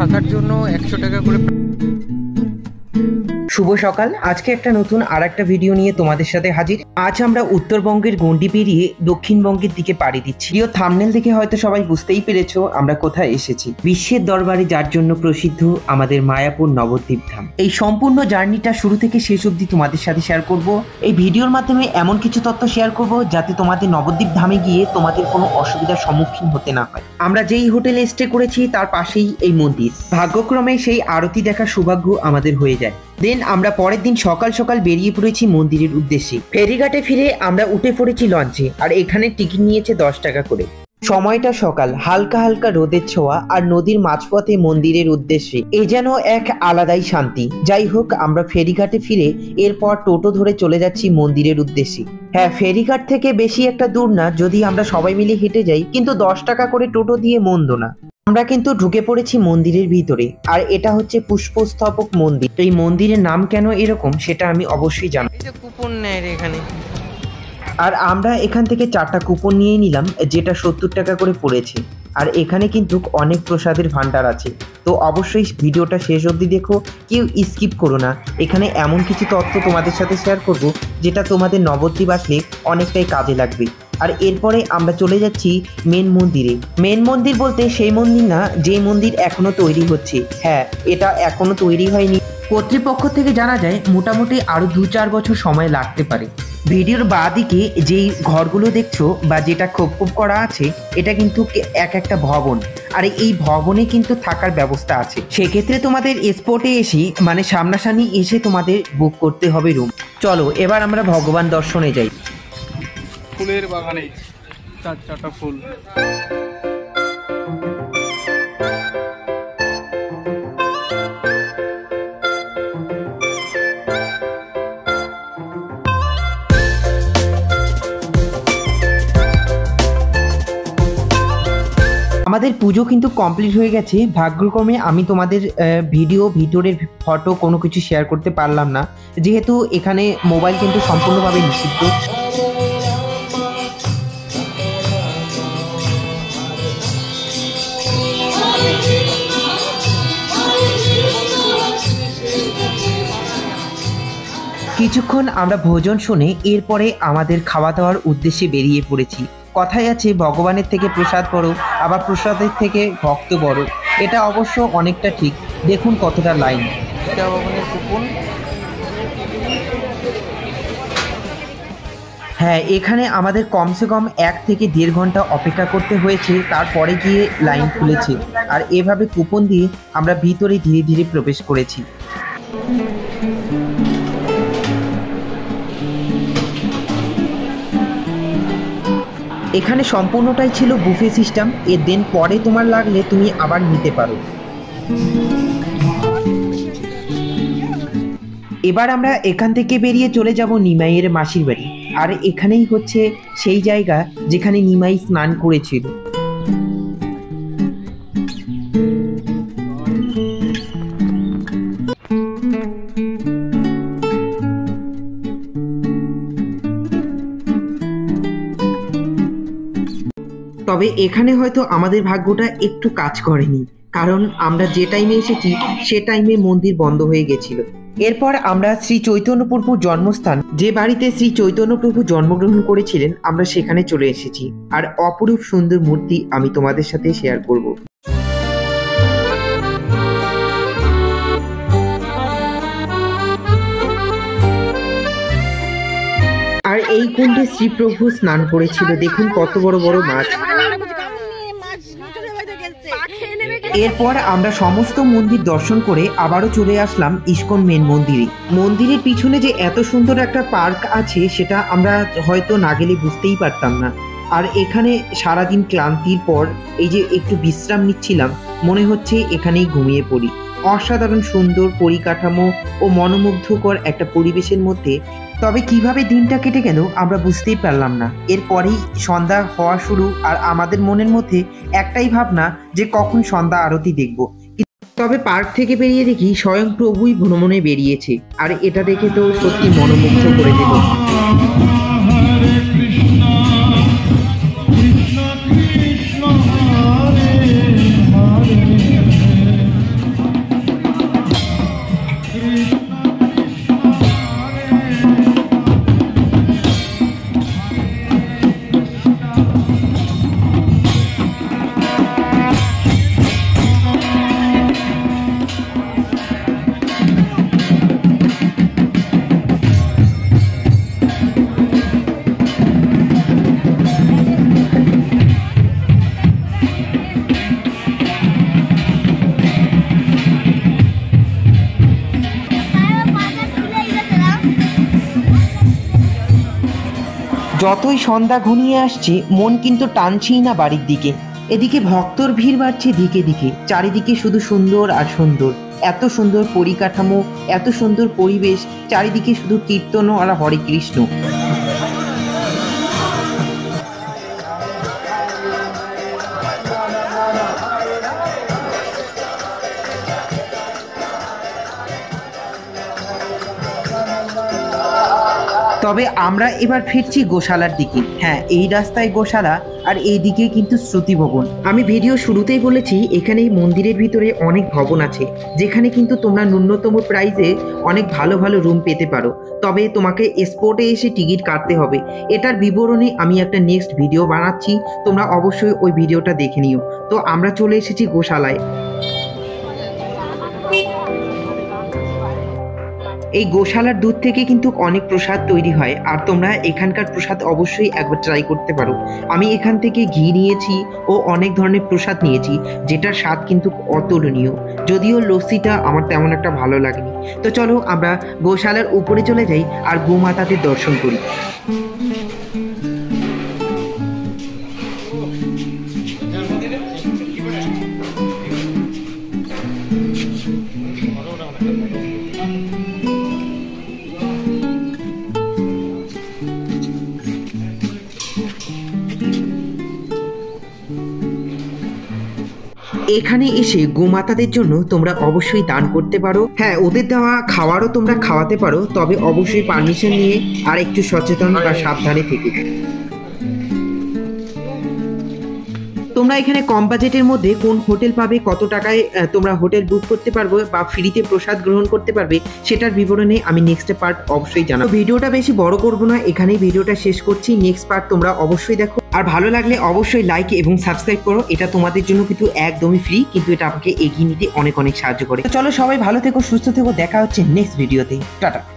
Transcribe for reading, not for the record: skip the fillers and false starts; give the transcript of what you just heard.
থাকার জন্য 100 টাকা করে। শুভ সকাল। আজকে একটা নতুন আরেকটা ভিডিও নিয়ে তোমাদের সাথে হাজির। আজ আমরা উত্তরবঙ্গের গণ্ডি পেরিয়ে দক্ষিণবঙ্গের দিকে পাড়ি দিচ্ছি। প্রিয় থাম্বনেল দেখে হয়তো সবাই বুঝতেই পেরেছো আমরা কোথায় এসেছি। বিশ্বের দরবারে যার জন্য প্রসিদ্ধ আমাদের মায়াপুর নবদ্বীপ ধাম। এই সম্পূর্ণ জার্নিটা শুরু থেকে শেষ অবধি তোমাদের সাথে শেয়ার করব। এই ভিডিওর মাধ্যমে এমন কিছু তথ্য শেয়ার করব যাতে তোমাদের নবদ্বীপ ধামে গিয়ে তোমাদের কোনো অসুবিধার সম্মুখীন হতে না হয়। আমরা যেই হোটেলে স্টে করেছি তার পাশেই এই মন্দির। ভাগ্যক্রমে সেই আরতি দেখার সৌভাগ্য আমাদের হয়ে যায়। দেন আমরা পরের দিন সকাল সকাল বেরিয়ে পড়েছি মন্দিরের উদ্দেশ্যে। ফেরিঘাটে ফিরে আমরা উঠে পড়েছি লঞ্চে, আর এখানে টিকিট নিয়েছে 10 টাকা করে। সময়টা সকাল, হালকা হালকা রোদের ছোঁয়া আর নদীর মাঝপথে মন্দিরের উদ্দেশ্যে এ যেন এক আলাদাই শান্তি। যাই হোক, আমরা ফেরিঘাটে ফিরে এরপর টোটো ধরে চলে যাচ্ছি মন্দিরের উদ্দেশ্যে। হ্যাঁ, ফেরিঘাট থেকে বেশি একটা দূর না, যদি আমরা সবাই মিলে হেঁটে যাই, কিন্তু 10 টাকা করে টোটো দিয়ে মন্দ না। আমরা কিন্তু ঢুকে পড়েছি মন্দিরের ভিতরে, আর এটা হচ্ছে পুষ্পস্তবক মন্দির। তো এই মন্দিরের নাম কেন এরকম সেটা আমি অবশ্যই জানি। এই যে কুপন নেয় রে এখানে। আর আমরা এখান থেকে 4টা কুপন নিয়ে নিলাম, যেটা 70 টাকা করে পড়েছে। আর এখানে কিন্তু অনেক প্রসাদের ভান্ডার আছে, তো অবশ্যই ভিডিওটা শেষ অবধি দেখো, কেউ স্কিপ করো না। এখানে এমন কিছু তথ্য তোমাদের সাথে শেয়ার করব যেটা তোমাদের নবদ্বীপ আসলে অনেকটাই কাজে লাগবে। আর এরপরে আমরা চলে যাচ্ছি মেন মন্দিরে। মেন মন্দির বলতে সেই মন্দির না যে মন্দির এখনো তৈরি হচ্ছে। হ্যাঁ, এটা এখনো তৈরি হয়নি। কর্তৃপক্ষ থেকে জানা যায় মোটামুটি আরো 2-4 বছর সময় লাগতে পারে। ভিডিওর বাঁ দিকে যেই ঘরগুলো দেখছো বা যেটা খোপ খোপ করা আছে, এটা কিন্তু এক একটা ভবন। আর এই ভবনে কিন্তু থাকার ব্যবস্থা আছে। সেক্ষেত্রে তোমাদের স্পটে এসে মানে সামনাসামনি এসে তোমাদের বুক করতে হবে রুম। চলো এবার আমরা ভগবান দর্শনে যাই। ফুলের বাগানে 4টা ফুল। আমাদের পুজো কিন্তু কমপ্লিট হয়ে গেছে। ভাগ্যক্রমে আমি তোমাদের ভিডিওর ফটো কোনো কিছু শেয়ার করতে পারলাম না, যেহেতু এখানে মোবাইল কিন্তু সম্পূর্ণভাবে নিষিদ্ধ। কিছুক্ষণ আমরা ভোজন শুনে এরপরে আমাদের খাওয়া দাওয়ার উদ্দেশ্যে বেরিয়ে পড়েছি। কথায় আছে ভগবানের থেকে প্রসাদ বড়, আবার প্রসাদের থেকে ভক্ত বড়। এটা অবশ্য অনেকটা ঠিক। দেখুন কতটা লাইন। এটা ভগবানের কুপন। হ্যাঁ, এখানে আমাদের কমসে কম 1 থেকে 1.5 ঘন্টা অপেক্ষা করতে হয়েছে, তারপরে গিয়ে লাইন খুলেছে। আর এভাবে কুপন দিয়ে আমরা ভিতরে ধীরে ধীরে প্রবেশ করেছি। এখানে সম্পূর্ণটাই ছিল বুফে সিস্টেম। এর দেন পরে তোমার লাগলে তুমি আবার নিতে পারো। এবার আমরা এখান থেকে বেরিয়ে চলে যাব নিমাইয়ের মাসির বাড়ি। আর এখানেই হচ্ছে সেই জায়গা যেখানে নিমাই স্নান করেছিল। তবে এখানে হয়তো আমাদের ভাগ্যটা একটু কাজ করেনি, কারণ আমরা যে টাইমে এসেছি সে টাইমে মন্দির বন্ধ হয়ে গেছিল। এরপর আমরা শ্রী চৈতন্য প্রভুর জন্মস্থান, যে বাড়িতে শ্রী চৈতন্য প্রভু জন্মগ্রহণ করেছিলেন, আমরা সেখানে চলে এসেছি। আর অপরূপ সুন্দর মূর্তি আমি তোমাদের সাথে শেয়ার করব। আর এই কুণ্ডে শ্রীপ্রভু স্নান করেছিল। দেখুন কত বড় বড় মাছ। এরপর আমরা সমস্ত মন্দির দর্শন করে আবারও চলে আসলাম ইস্কন মেন মন্দিরে। মন্দিরের পিছনে যে এত সুন্দর একটা পার্ক আছে সেটা আমরা হয়তো না গেলে বুঝতেই পারতাম না। আর এখানে সারাদিন ক্লান্তির পর এই যে একটু বিশ্রাম নিচ্ছিলাম, মনে হচ্ছে এখানেই ঘুমিয়ে পড়ি। অসাধারণ সুন্দর পরিকাঠামো ও মনোমুগ্ধকর একটা পরিবেশের মধ্যে। তবে কিভাবে দিনটা কেটে গেল আমরা বুঝতেই পারলাম না। এরপরেই সন্ধ্যা হওয়া শুরু, আর আমাদের মনের মধ্যে একটাই ভাবনা যে কখন সন্ধ্যা আরতি দেখব। তবে পার্ক থেকে বেরিয়ে দেখি স্বয়ং প্রভুই ভ্রমণে বেরিয়েছে, আর এটা দেখে তো সত্যি মনোমুগ্ধ করে দিল। যতই সন্ধ্যা ঘনিয়ে আসছে মন কিন্তু টানছেই না বাড়ির দিকে। এদিকে ভক্তর ভিড় বাড়ছে দিকে দিকে, চারিদিকে শুধু সুন্দর আর সুন্দর, এত সুন্দর পরিকাঠামো, এত সুন্দর পরিবেশ, চারিদিকে শুধু কীর্তন আর হরে কৃষ্ণ। তবে আমরা এবার ফিরছি গোশালার দিকে। হ্যাঁ, এই রাস্তায় গোশালা আর এই দিকে কিন্তু শ্রুতি ভবন। আমি ভিডিও শুরুতেই বলেছি এখানে এই মন্দিরের ভিতরে অনেক ভবন আছে, যেখানে কিন্তু তোমরা ন্যূনতম প্রাইসে অনেক ভালো ভালো রুম পেতে পারো। তবে তোমাকে স্পটে এসে টিকিট কাটতে হবে। এটার বিবরণে আমি একটা নেক্সট ভিডিও বানাচ্ছি, তোমরা অবশ্যই ওই ভিডিওটা দেখে নিও। তো আমরা চলে এসেছি গোশালায়। এই গোশালার দুধ থেকে কিন্তু অনেক প্রসাদ তৈরি হয়, আর তোমরা এখানকার প্রসাদ অবশ্যই একবার ট্রাই করতে পারো। আমি এখান থেকে ঘি নিয়েছি ও অনেক ধরনের প্রসাদ নিয়েছি, যেটার স্বাদ কিন্তু অতুলনীয়। যদিও লস্যিটা আমার তেমন একটা ভালো লাগেনি। তো চলো আমরা গোশালার উপরে চলে যাই আর গোমাতাদের দর্শন করি। এখানে এসে গোমাতাদের জন্য তোমরা অবশ্যই দান করতে পারো। হ্যাঁ, ওদের দেওয়া খাওয়ারও তোমরা খাওয়াতে পারো, তবে অবশ্যই পারমিশন নিয়ে আর একটু সচেতন বা সাবধানে থেকে। তোমরা এখানে কম বাজেটের মধ্যে কোন হোটেল পাবে, কত টাকায় তোমরা হোটেল বুক করতে পারবে বা ফ্রিতে প্রসাদ গ্রহণ করতে পারবে, সেটার বিবরণে আমি নেক্সট পার্ট অবশ্যই জানাবো। ভিডিওটা বেশি বড় করব না, এখানেই ভিডিওটা শেষ করছি। নেক্সট পার্ট তোমরা অবশ্যই দেখো, আর ভালো লাগলে অবশ্যই লাইক এবং সাবস্ক্রাইব করো। এটা তোমাদের জন্য কিন্তু একদমই ফ্রি, কিন্তু এটা আমাকে এগিয়ে নিতে অনেক অনেক সাহায্য করে। তো চলো সবাই ভালো থেকো, সুস্থ থেকো, দেখা হচ্ছে নেক্সট ভিডিওতে। টাটা।